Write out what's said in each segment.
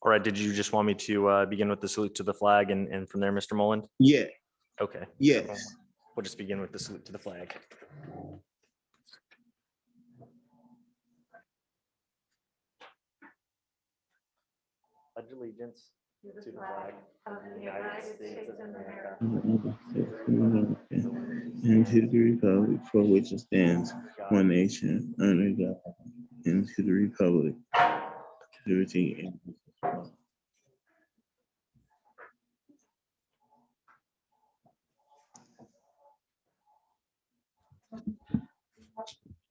All right, did you just want me to begin with the salute to the flag and from there, Mr. Moland? Yeah, Okay. yes. We'll just begin with the salute to the flag. Pledge allegiance to the flag of the United States of America And to the republic for which it stands, one nation, under God, and to the republic, liberty and justice for all.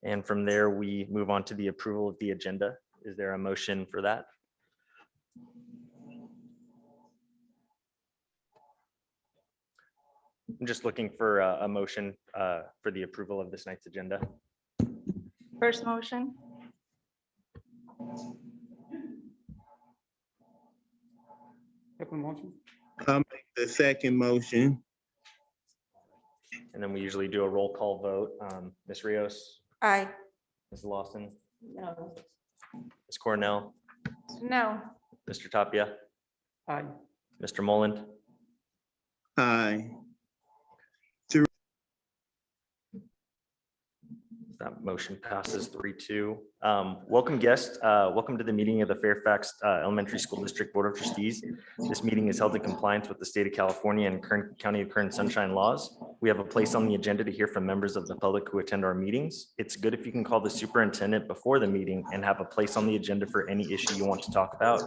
And from there, we move on to the approval of the agenda. Is there a motion for that? I'm just looking for a motion for the approval of this night's agenda. First motion. Second motion. I'll make the second motion. And then we usually do a roll call vote. Ms. Rios, Aye. Ms. Lawson, No. Ms. Cornell, No. Mr. Tapia, Aye. Mr. Moland. Aye. That motion passes 3-2. Welcome guests. Welcome to the meeting of the Fairfax Elementary School District Board of Trustees. This meeting is held in compliance with the state of California and Kern County of Kern Sunshine laws. We have a place on the agenda to hear from members of the public who attend our meetings. It's good if you can call the superintendent before the meeting and have a place on the agenda for any issue you want to talk about.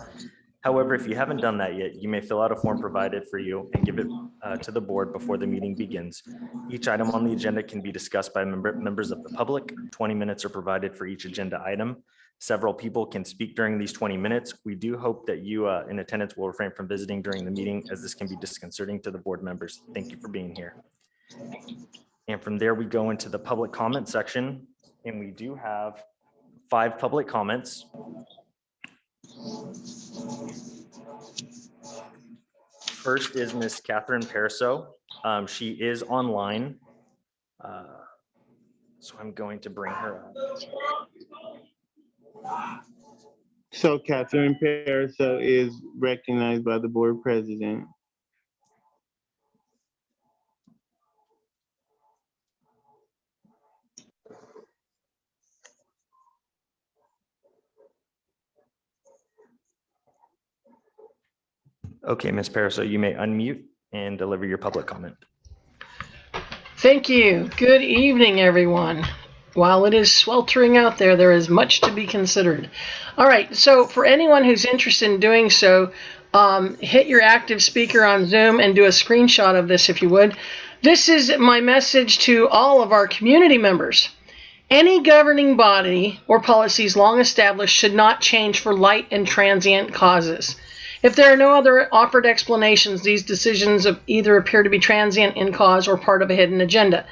However, if you haven't done that yet, you may fill out a form provided for you and give it to the board before the meeting begins. Each item on the agenda can be discussed by members of the public. 20 minutes are provided for each agenda item. Several people can speak during these 20 minutes. We do hope that you in attendance will refrain from visiting during the meeting, as this can be disconcerting to the board members. Thank you for being here. And from there, we go into the public comment section, and we do have 5 public comments. First is Miss Catherine Perso. She is online. So I'm going to bring her up. So Catherine Perso is recognized by the board president. Okay, Ms. Perso, you may unmute and deliver your public comment. Thank you. Good evening, everyone. While it is sweltering out there, there is much to be considered. All right, so for anyone who's interested in doing so, hit your active speaker on Zoom and do a screenshot of this if you would. This is my message to all of our community members. Any governing body or policies long established should not change for light and transient causes. If there are no other offered explanations, these decisions either appear to be transient in cause or part of a hidden agenda.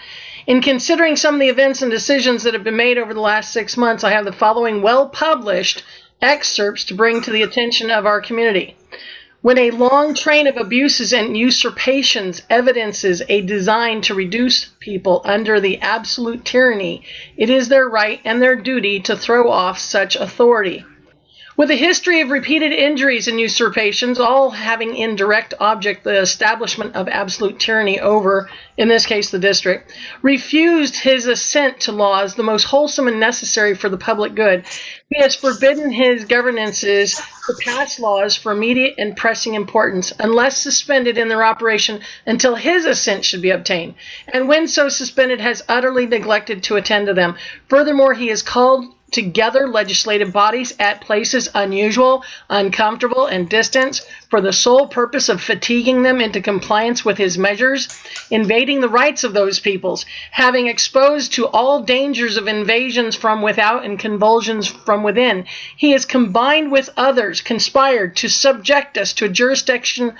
In considering some of the events and decisions that have been made over the last 6 months, I have the following well-published excerpts to bring to the attention of our community. When a long train of abuses and usurpations evidences a design to reduce people under the absolute tyranny, it is their right and their duty to throw off such authority. With a history of repeated injuries and usurpations, all having in direct object the establishment of absolute tyranny over, in this case, the district, refused his assent to laws the most wholesome and necessary for the public good. He has forbidden his governances to pass laws for immediate and pressing importance, unless suspended in their operation until his assent should be obtained, and when so suspended has utterly neglected to attend to them. Furthermore, he has called together legislative bodies at places unusual, uncomfortable, and distant for the sole purpose of fatiguing them into compliance with his measures, invading the rights of those peoples, having exposed to all dangers of invasions from without and convulsions from within. He has combined with others, conspired to subject us to a jurisdiction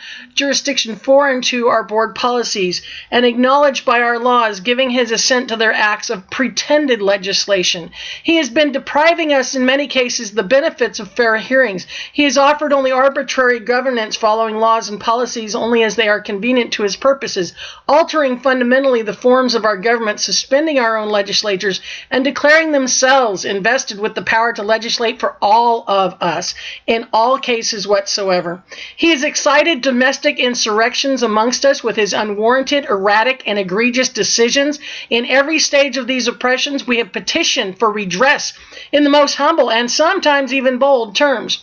foreign to our board policies and acknowledged by our laws, giving his assent to their acts of pretended legislation. He has been depriving us in many cases the benefits of fair hearings. He has offered only arbitrary governance, following laws and policies only as they are convenient to his purposes, altering fundamentally the forms of our government, suspending our own legislatures, and declaring themselves invested with the power to legislate for all of us in all cases whatsoever. He has excited domestic insurrections amongst us with his unwarranted, erratic, and egregious decisions. In every stage of these oppressions, we have petitioned for redress in the most humble and sometimes even bold terms,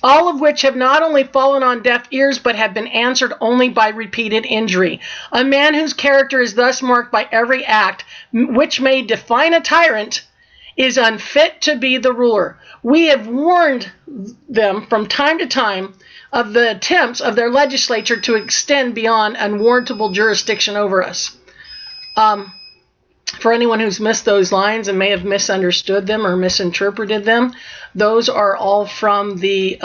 all of which have not only fallen on deaf ears, but have been answered only by repeated injury. A man whose character is thus marked by every act which may define a tyrant is unfit to be the ruler. We have warned them from time to time of the attempts of their legislature to extend beyond unwarrantable jurisdiction over us. For anyone who's missed those lines and may have misunderstood them or misinterpreted them, those are all from the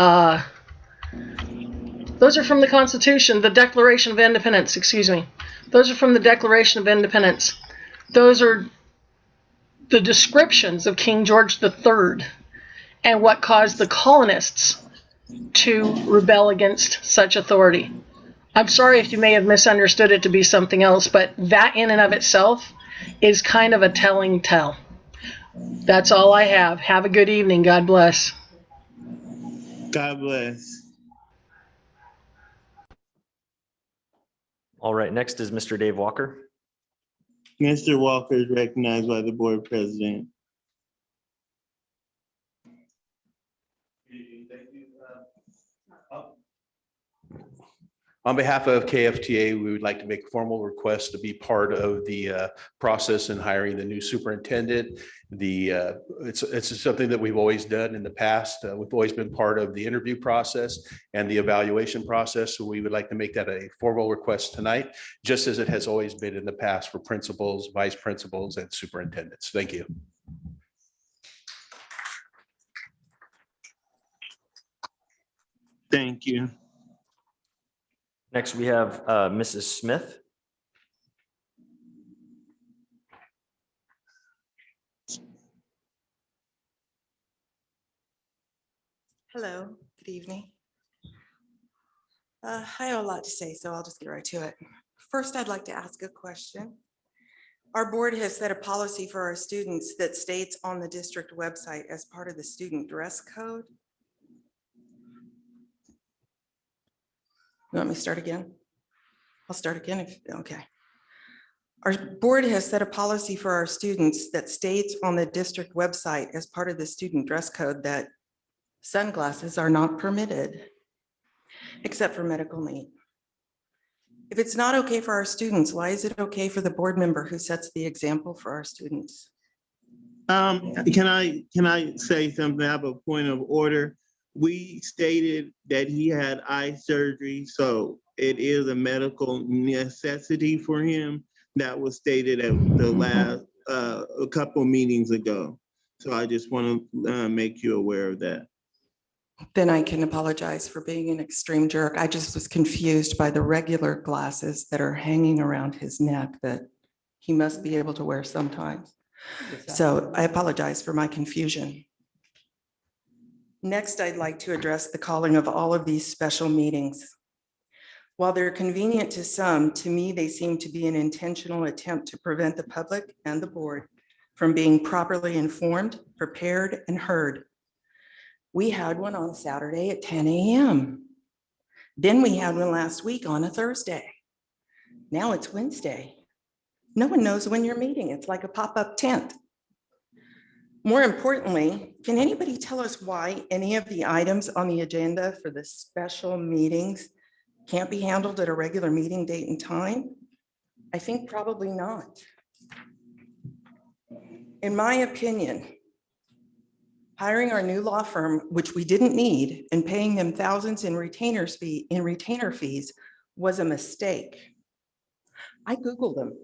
Constitution, the Declaration of Independence, excuse me. Those are from the Declaration of Independence. Those are the descriptions of King George III and what caused the colonists to rebel against such authority. I'm sorry if you may have misunderstood it to be something else, but that in and of itself is kind of a telling tale. That's all I have. Have a good evening. God bless. God bless. All right, next is Mr. Dave Walker. Mr. Walker is recognized by the board president. On behalf of KFTA, we would like to make a formal request to be part of the process in hiring the new superintendent. It's something that we've always done in the past. We've always been part of the interview process and the evaluation process. So we would like to make that a formal request tonight, just as it has always been in the past for principals, vice principals, and superintendents. Thank you. Thank you. Next, we have Mrs. Smith. Hello, good evening. I have a lot to say, so I'll just get right to it. First, I'd like to ask a question. Our board has set a policy for our students that states on the district website as part of the student dress code. You want me to start again? I'll start again okay. Our board has set a policy for our students that states on the district website as part of the student dress code that sunglasses are not permitted, except for medical need. If it's not okay for our students, why is it okay for the board member who sets the example for our students? Can I say something? I have a point of order. We stated that he had eye surgery, so it is a medical necessity for him. That was stated at the last a couple meetings ago. So I just want to make you aware of that. Then I can apologize for being an extreme jerk. I just was confused by the regular glasses that are hanging around his neck that he must be able to wear sometimes. So I apologize for my confusion. Next, I'd like to address the calling of all of these special meetings. While they're convenient to some, to me, they seem to be an intentional attempt to prevent the public and the board from being properly informed, prepared, and heard. We had one on Saturday at 10 a.m. Then we had one last week on a Thursday. Now it's Wednesday. No one knows when you're meeting. It's like a pop-up tent. More importantly, can anybody tell us why any of the items on the agenda for the special meetings can't be handled at a regular meeting date and time? I think probably not. In my opinion, hiring our new law firm, which we didn't need, and paying them thousands in retainer fees was a mistake. I Googled them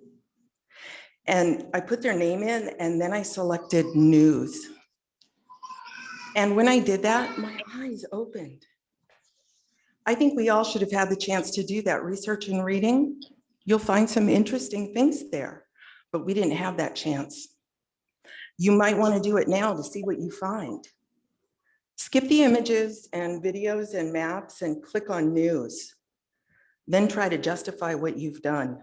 and I put their name in, and then I selected news. And when I did that, my eyes opened. I think we all should have had the chance to do that research and reading. You'll find some interesting things there, but we didn't have that chance. You might want to do it now to see what you find. Skip the images and videos and maps and click on news. Then try to justify what you've done.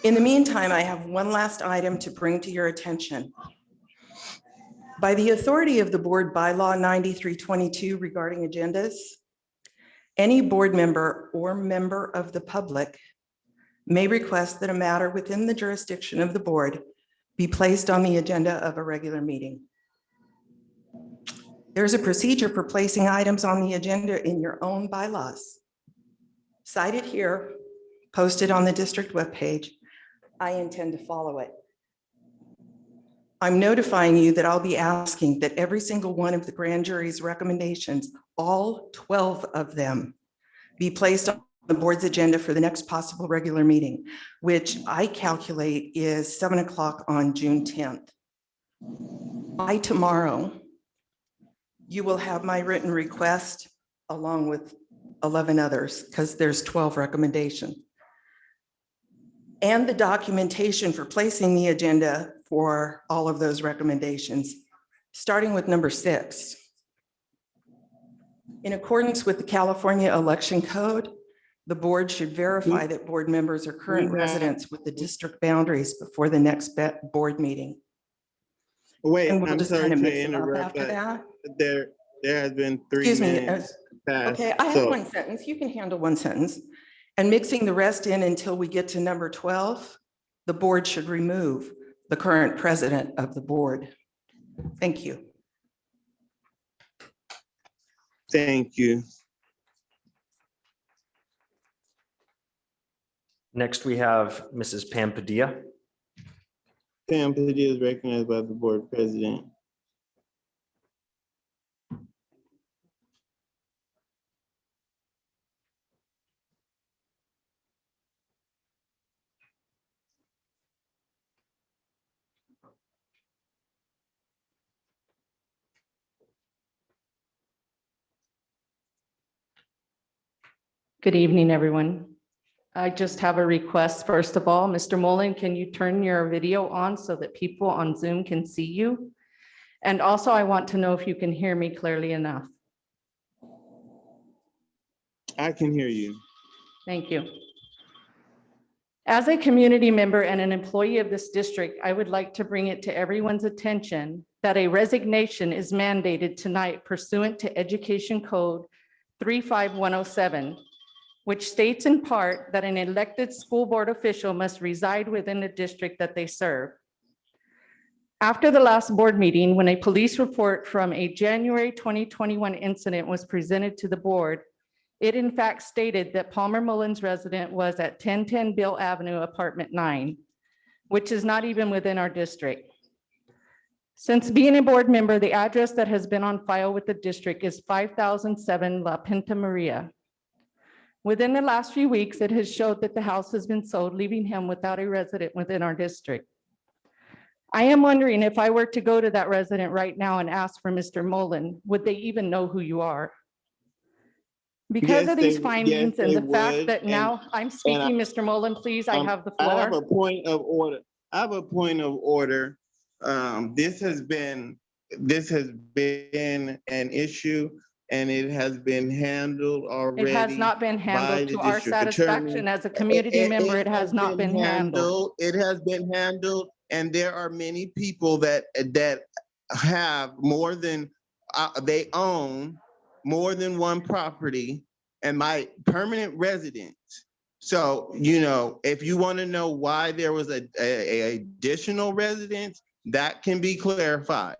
In the meantime, I have one last item to bring to your attention. By the authority of the board bylaw 9322 regarding agendas, any board member or member of the public may request that a matter within the jurisdiction of the board be placed on the agenda of a regular meeting. There's a procedure for placing items on the agenda in your own bylaws. Cited here, posted on the district webpage. I intend to follow it. I'm notifying you that I'll be asking that every single one of the grand jury's recommendations, all 12 of them, be placed on the board's agenda for the next possible regular meeting, which I calculate is 7 o'clock on June 10th. By tomorrow, you will have my written request along with 11 others, because there's 12 recommendations, and the documentation for placing the agenda for all of those recommendations, starting with number 6. In accordance with the California Election Code, the board should verify that board members are current residents with the district boundaries before the next board meeting. Wait, And we'll I'm just sorry kind of to mix them up interrupt, after but that. there has been 3 Excuse me. minutes passed. Okay, I have so- one sentence. You can handle one sentence. And mixing the rest in until we get to number 12, the board should remove the current president of the board. Thank you. Thank you. Next, we have Mrs. Pam Padilla. Pam Padilla is recognized by the board president. Good evening, everyone. I just have a request. First of all, Mr. Mullen, can you turn your video on so that people on Zoom can see you? And also, I want to know if you can hear me clearly enough. I can hear you. Thank you. As a community member and an employee of this district, I would like to bring it to everyone's attention that a resignation is mandated tonight pursuant to Education Code 35107, which states in part that an elected school board official must reside within the district that they serve. After the last board meeting, when a police report from a January 2021 incident was presented to the board, it in fact stated that Palmer Mullen's resident was at 1010 Bill Avenue, apartment 9, which is not even within our district. Since being a board member, the address that has been on file with the district is 5007 La Pinta Maria. Within the last few weeks, it has showed that the house has been sold, leaving him without a resident within our district. I am wondering if I were to go to that resident right now and ask for Mr. Mullen, would they even know who you are? Because Yes, of these they- findings yes, and they the fact would, that and- now I'm speaking, Mr. Mullen, please, I have the I have floor. a point of order. I have a point of order. This has been an issue, and it has been handled already. It has not been by handled the to our district attorney. satisfaction as a community member. It has not been handled. It has been handled, and there are many people that have more than, they own more than one property, and my permanent residence. So, if you want to know why there was a additional residence, that can be clarified.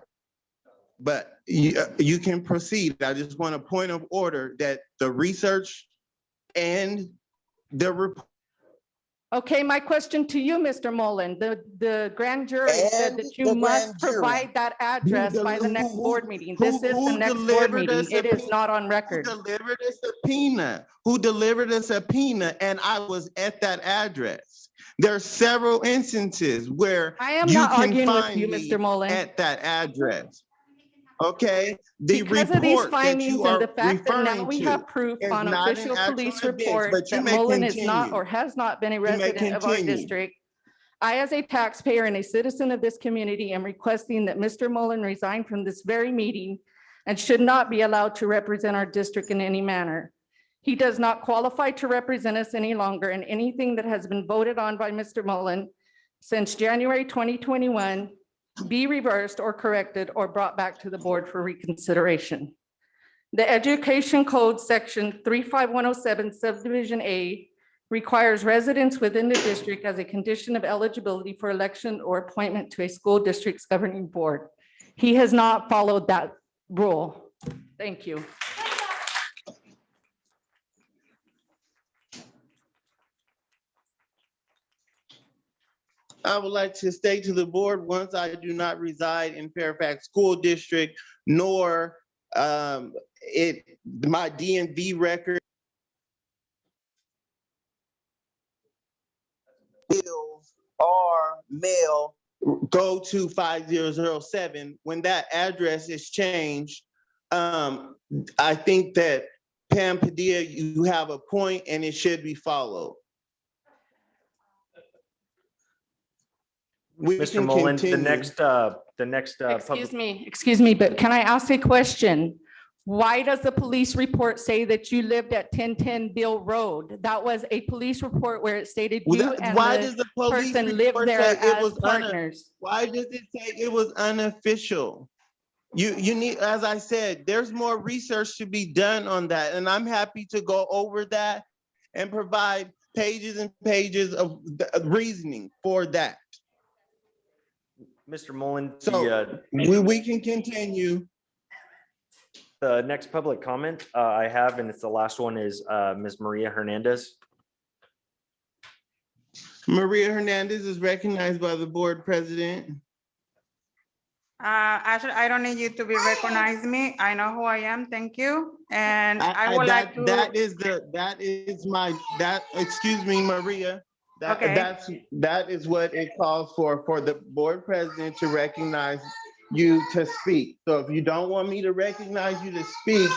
But you can proceed. I just want a point of order that the research and the report. Okay, my question to you, Mr. Mullen, the grand jury said And that you the must grand jury. provide that address by the next board meeting. This is the who next board delivered a meeting. It is subpoena? not on Who record. delivered a subpoena? Who delivered a subpoena? And I was at that address. There are several instances where I am you not can arguing with find you, me Mr. Mullen. at that address. Okay, the Because of these report that findings you and are the fact that now referring we to have proof is on not an official actual police evidence, report but you that may Mullen is not continue. or has not been a may resident of our continue. district, I, as a taxpayer and a citizen of this community, am requesting that Mr. Mullen resign from this very meeting and should not be allowed to represent our district in any manner. He does not qualify to represent us any longer, and anything that has been voted on by Mr. Mullen since January 2021 be reversed or corrected or brought back to the board for reconsideration. The Education Code Section 35107 Subdivision A requires residents within the district as a condition of eligibility for election or appointment to a school district's governing board. He has not followed that rule. Thank you. I would like to state to the board, once I do not reside in Fairfax School District, nor my DMV record bills are mail go to 5007. When that address is changed, I think that Pam Padilla, you have a point and it should be followed. We Mr. can Mullen, the continue. next. Excuse me, but can I ask a question? Why does the police report say that you lived at 1010 Bill Road? That was a police report where it stated you and Why the does the police person lived report there say it as was partners. Why does it say it was unofficial? You need, as I said, there's more research to be done on that, and I'm happy to go over that and provide pages and pages of reasoning for that. Mr. Mullen, So we can continue. the next public comment I have, and it's the last one, is Ms. Maria Hernandez. Maria Hernandez is recognized by the board president. Actually, I don't need you to be recognize me. I know who I am. Thank you. And I would like to. Excuse me, Maria. Okay. That is what it calls for the board president to recognize you to speak. So if you don't want me to recognize you to speak,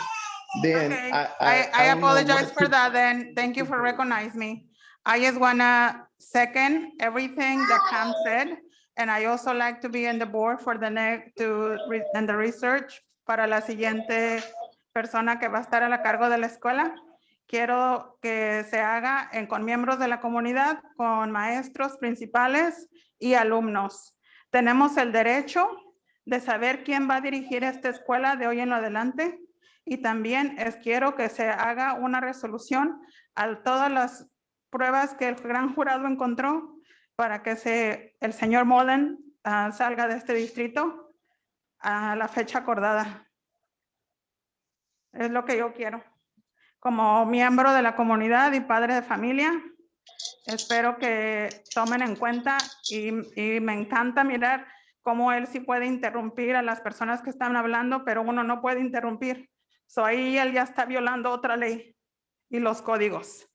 then Okay. I I don't know apologize what for to- that then. Thank you for recognizing me. I just wanna second everything that Pam said. And I also like to be in the board for the next, and the research para la siguiente persona que va a estar a la cargo de la escuela. Quiero que se haga con miembros de la comunidad, con maestros principales y alumnos. Tenemos el derecho de saber quién va a dirigir esta escuela de hoy en adelante. Y también quiero que se haga una resolución a todas las pruebas que el gran jurado encontró para que el señor Mullen salga de este distrito a la fecha acordada. Es lo que yo quiero. Como miembro de la comunidad y padre de familia, espero que tomen en cuenta y me encanta mirar cómo él sí puede interrumpir a las personas que están hablando, pero uno no puede interrumpir. Ahí él ya está violando otra ley y los códigos.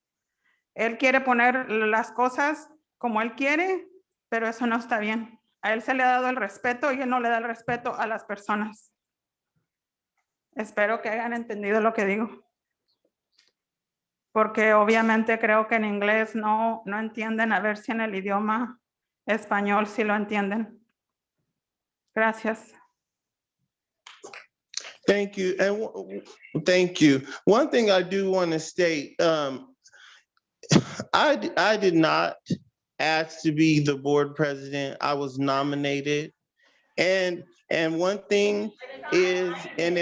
Él quiere poner las cosas como él quiere, pero eso no está bien. A él se le ha dado el respeto y él no le da el respeto a las personas. Espero que hayan entendido lo que digo. Porque obviamente creo que en inglés no entienden, a ver si en el idioma español sí lo entienden. Gracias. Thank you. And thank you. One thing I do want to state, I did not ask to be the board president. I was nominated. And one thing is, and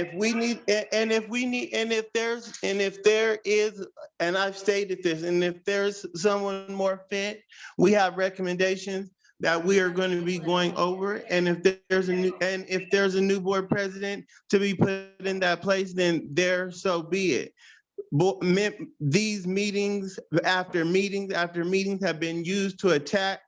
I've stated this, and if there's someone more fit, we have recommendations that we are going to be going over. And if there's a new board president to be put in that place, then there so be it. These meetings after meetings after meetings have been used to attack,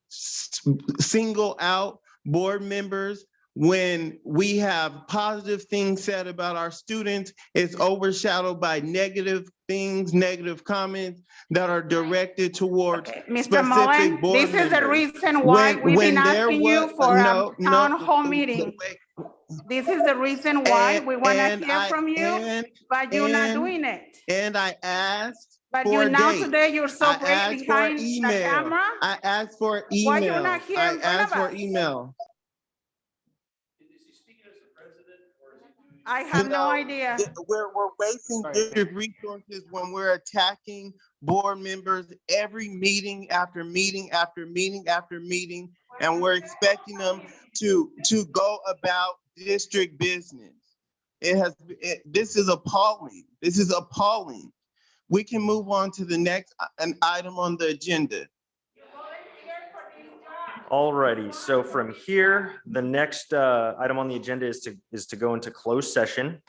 single out board members. When we have positive things said about our students, it's overshadowed by negative things, negative comments that are directed towards Mr. Mullen, board this is the members. reason why we've been asking you for a town hall meeting. Wait. This is the reason why we want to hear from you, but you're not doing it. And I asked But for you a now date. today, you're so I brave asked for behind the email. camera. I asked for Why you email. not here I in front asked of for us? email. I have no know, idea. We're wasting district resources when we're attacking board members every meeting after meeting after meeting after meeting, and we're expecting them to go about district business. This is appalling. This is appalling. We can move on to the next an item on the agenda. Alrighty, so from here, the next item on the agenda is to go into closed session.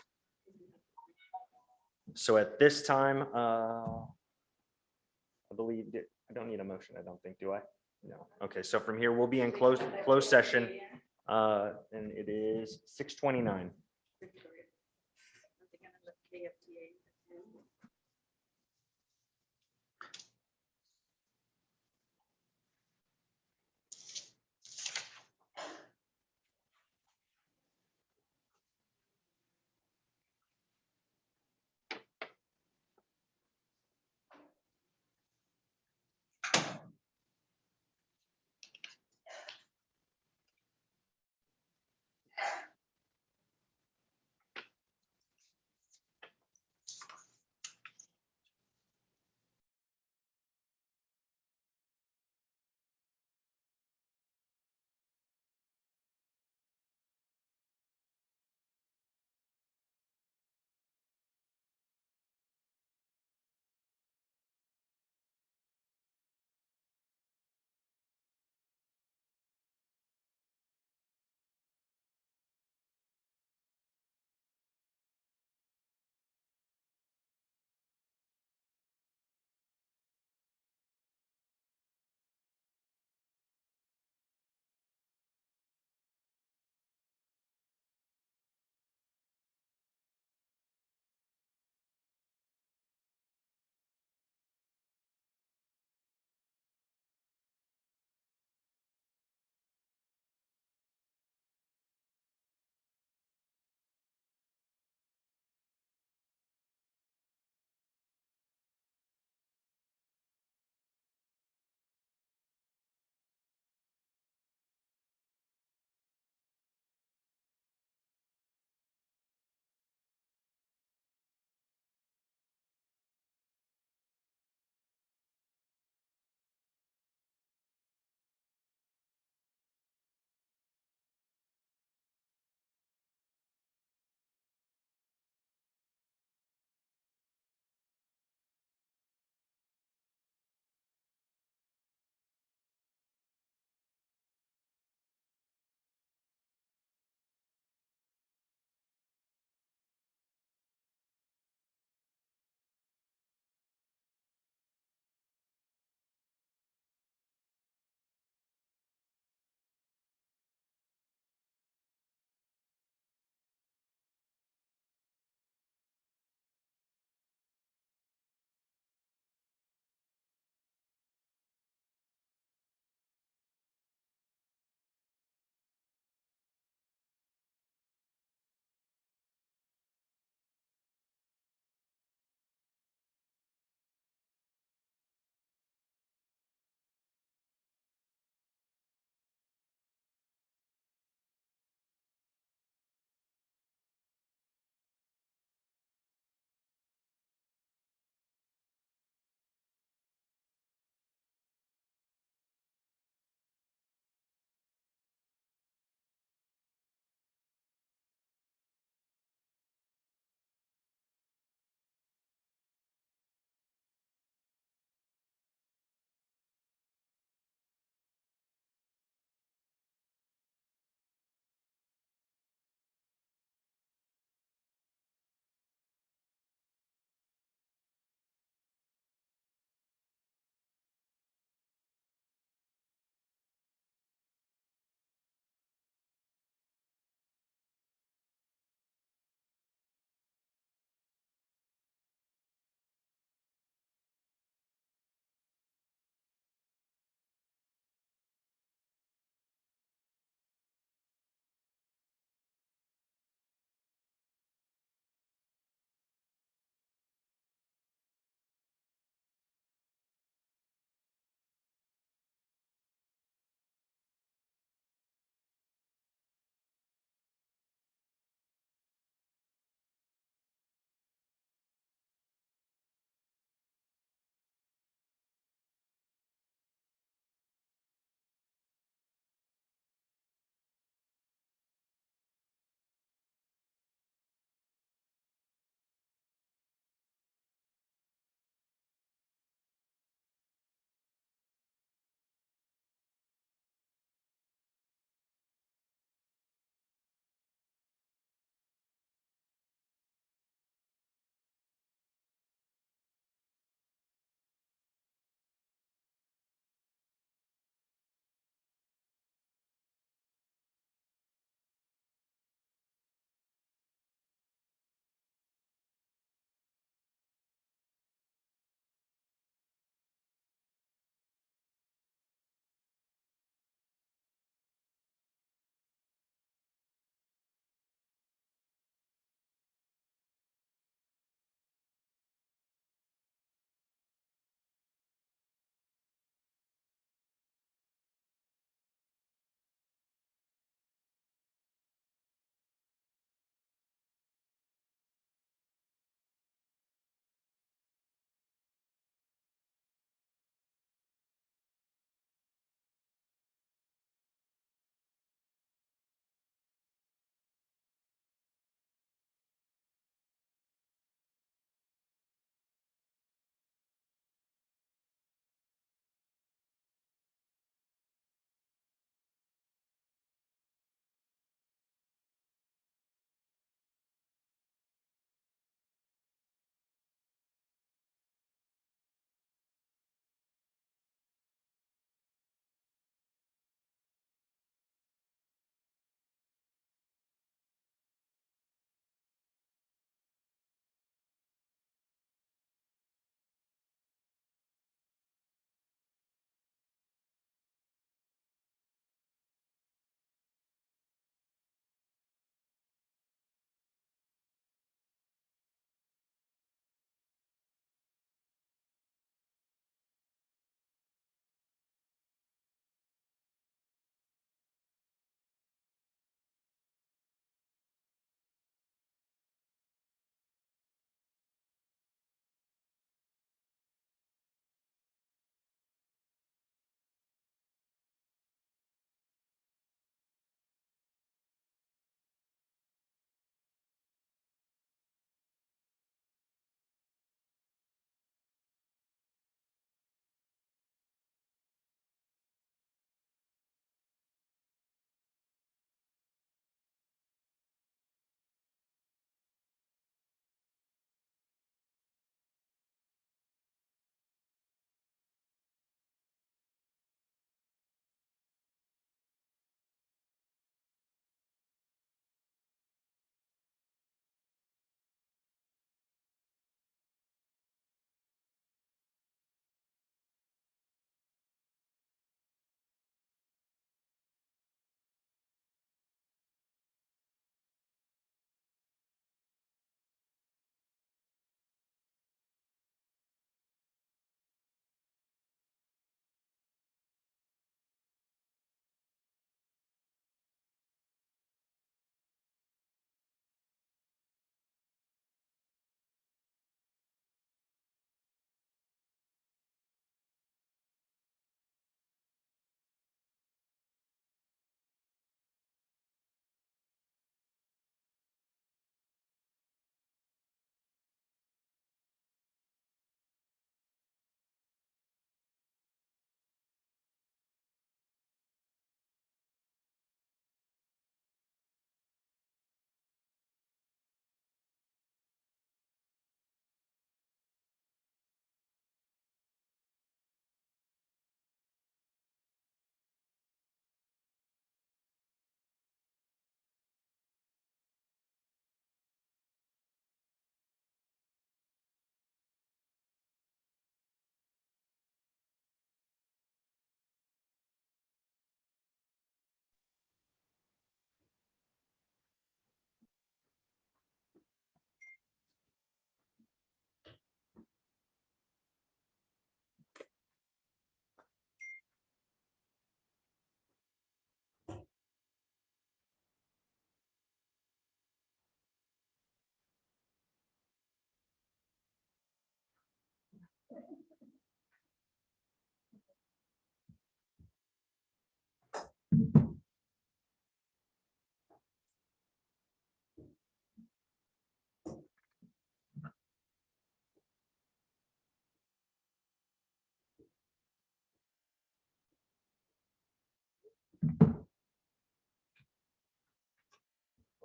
So at this time, I believe I don't need a motion, I don't think, do I? No. Okay, so from here, we'll be in closed session, and it is 6:29.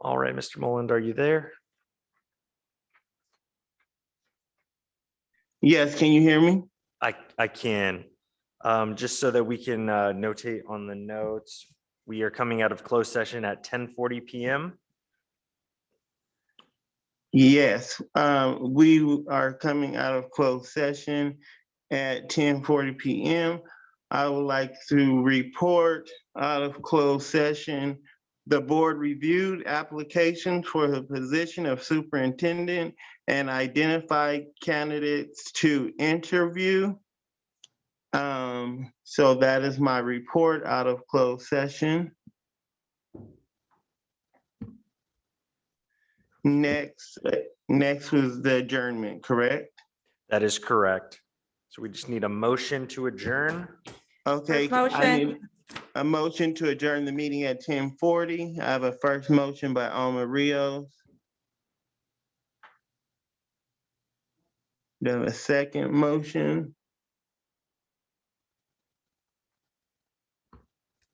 All right, Mr. Moland, are you there? Yes, can you hear me? I can. Just so that we can notate on the notes, we are coming out of closed session at 10:40 PM. Yes, we are coming out of closed session at 10:40 PM. I would like to report out of closed session. The board reviewed applications for the position of superintendent and identified candidates to interview. So that is my report out of closed session. Next was the adjournment, correct? That is correct. So we just need a motion to adjourn. Okay, First I motion. need a motion to adjourn the meeting at 10:40. I have a first motion by Alma Rios. Do I have a second motion?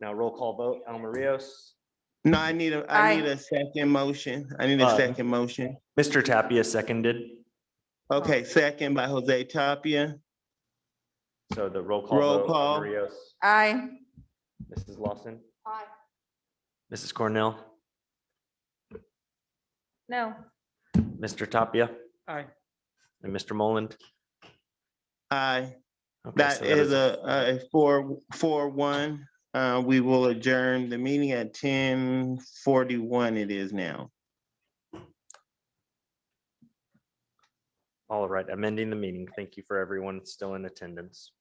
Now roll call vote, Alma Rios. No, I need a second motion. I need a second motion. Mr. Tapia seconded. Okay, second by Jose Tapia. So the roll call Roll vote, call. Alma Rios, Aye. Mrs. Lawson, Aye. Mrs. Cornell, No. Mr. Tapia, Aye. and Mr. Moland. Aye. Okay, That so is a 4-1. We will adjourn the meeting at 10:41 it is now. All right, amending the meeting. Thank you for everyone still in attendance.